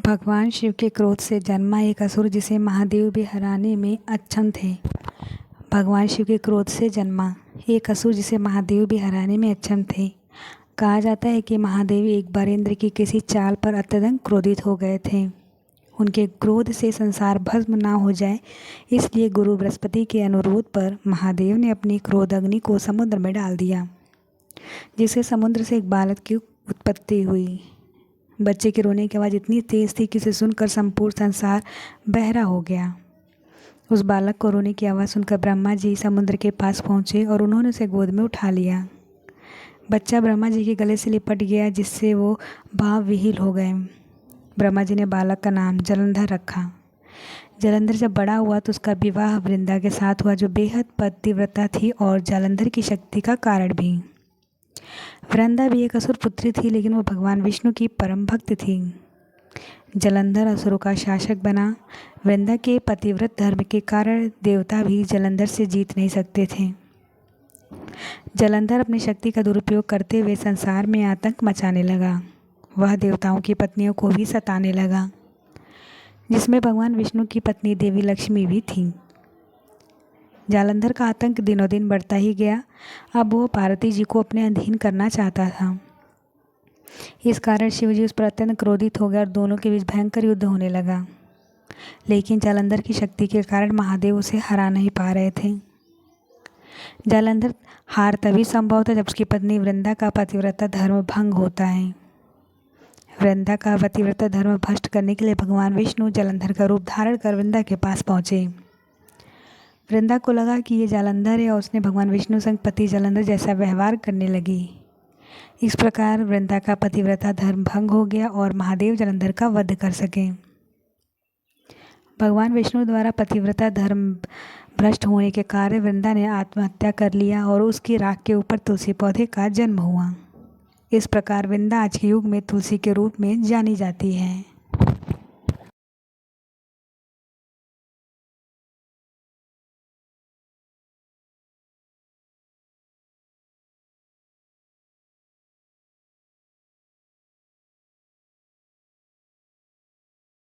भगवान शिव के क्रोध से जन्मा एक असुर जिसे महादेव भी हराने में अक्षम थे। भगवान शिव के क्रोध से जन्मा एक असुर जिसे महादेव भी हराने में अक्षम थे। कहा जाता है कि महादेव एक बार इंद्र की किसी चाल पर अत्यधिक क्रोधित हो गए थे। उनके क्रोध से संसार भस्म ना हो जाए, इसलिए गुरु बृहस्पति के अनुरोध पर महादेव ने अपनी क्रोध अग्नि को समुद्र में डाल दिया, जिससे समुद्र से एक बालक की उत्पत्ति हुई। बच्चे के रोने की आवाज़ इतनी तेज़ थी कि उसे सुनकर संपूर्ण संसार बहरा हो गया। उस बालक को रोने की आवाज़ सुनकर ब्रह्मा जी समुद्र के पास पहुँचे और उन्होंने उसे गोद में उठा लिया। बच्चा ब्रह्मा जी के गले से लिपट गया, जिससे वो भाव विहीन हो गए। ब्रह्मा जी ने बालक का नाम जलंधर रखा। जलंधर जब बड़ा हुआ तो उसका विवाह वृंदा के साथ हुआ, जो बेहद पतिव्रता थी और जालंधर की शक्ति का कारण भी। वृंदा भी एक असुर पुत्री थी, लेकिन वो भगवान विष्णु की परम भक्त थी। जलंधर असुरों का शासक बना। वृंदा के पतिव्रत धर्म के कारण देवता भी जलंधर से जीत नहीं सकते थे। जलंधर अपनी शक्ति का दुरुपयोग करते हुए संसार में आतंक मचाने लगा। वह देवताओं की पत्नियों को भी सताने लगा, जिसमें भगवान विष्णु की पत्नी देवी लक्ष्मी भी थी। जालंधर का आतंक दिनों दिन बढ़ता ही गया। अब वो पार्वती जी को अपने अधीन करना चाहता था। इस कारण शिव जी उस पर अत्यंत क्रोधित हो गए और दोनों के बीच भयंकर युद्ध होने लगा। लेकिन जालंधर की शक्ति के कारण महादेव उसे हरा नहीं पा रहे थे। जालंधर हार तभी संभव था जब उसकी पत्नी वृंदा का पतिव्रता धर्म भंग होता है। वृंदा का पतिव्रता धर्म भ्रष्ट करने के लिए भगवान विष्णु जालंधर का रूप धारण कर वृंदा के पास पहुँचे। वृंदा को लगा कि ये जालंधर है और उसने भगवान विष्णु संग पति जालंधर जैसा व्यवहार करने लगी। इस प्रकार वृंदा का पतिव्रता धर्म भंग हो गया और महादेव जालंधर का वध कर सके। भगवान विष्णु द्वारा पतिव्रता धर्म भ्रष्ट होने के कारण वृंदा ने आत्महत्या कर लिया और उसकी राख के ऊपर तुलसी पौधे का जन्म हुआ। इस प्रकार वृंदा आज के युग में तुलसी के रूप में जानी जाती है।